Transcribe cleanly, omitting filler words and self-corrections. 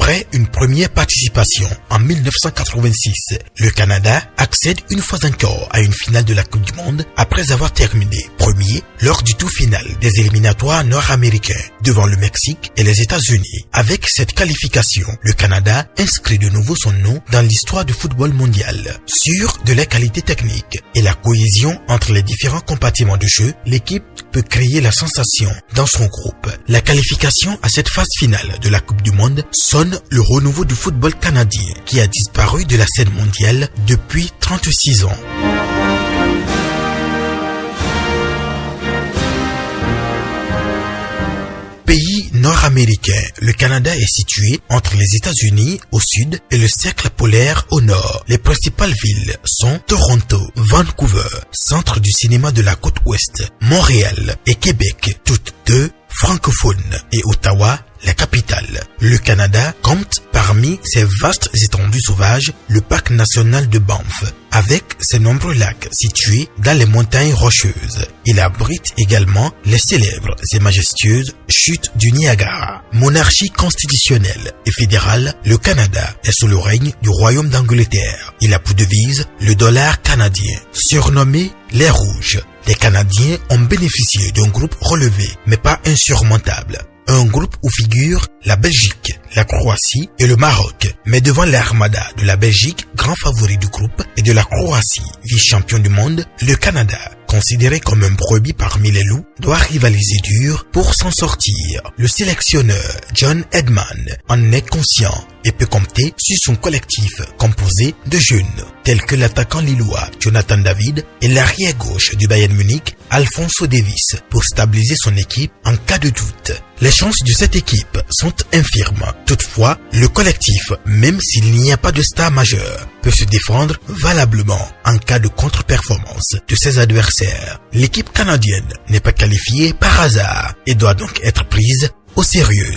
Après une première participation en 1986, le Canada accède une fois encore à une finale de la Coupe du Monde après avoir terminé premier lors du tour final des éliminatoires nord-américains devant le Mexique et les États-Unis. Avec cette qualification, le Canada inscrit de nouveau son nom dans l'histoire du football mondial. Sûr de la qualité technique et la cohésion entre les différents compartiments de jeu, l'équipe peut créer la sensation dans son groupe. La qualification à cette phase finale de la Coupe du Monde sonne le renouveau du football canadien qui a disparu de la scène mondiale depuis 36 ans. Pays nord-américain, le Canada est situé entre les États-Unis au sud et le cercle polaire au nord. Les principales villes sont Toronto, Vancouver, centre du cinéma de la côte ouest, Montréal et Québec, toutes deux francophones, et Ottawa, la capitale. Le Canada compte parmi ses vastes étendues sauvages le parc national de Banff, avec ses nombreux lacs situés dans les montagnes rocheuses. Il abrite également les célèbres et majestueuses chutes du Niagara. Monarchie constitutionnelle et fédérale, le Canada est sous le règne du Royaume d'Angleterre. Il a pour devise le dollar canadien. Surnommé les Rouges, les Canadiens ont bénéficié d'un groupe relevé, mais pas insurmontable. Un groupe où figurent la Belgique, la Croatie et le Maroc. Mais devant l'armada de la Belgique, grand favori du groupe, et de la Croatie, vice-champion du monde, le Canada, considéré comme un brebis parmi les loups, doit rivaliser dur pour s'en sortir. Le sélectionneur John Edman en est conscient et peut compter sur son collectif composé de jeunes, tels que l'attaquant lillois Jonathan David et l'arrière-gauche du Bayern Munich, Alphonso Davies, pour stabiliser son équipe en cas de doute. Les chances de cette équipe sont infirmes. Toutefois, le collectif, même s'il n'y a pas de star majeur, peut se défendre valablement en cas de contre-performance de ses adversaires. L'équipe canadienne n'est pas qualifiée par hasard et doit donc être prise au sérieux.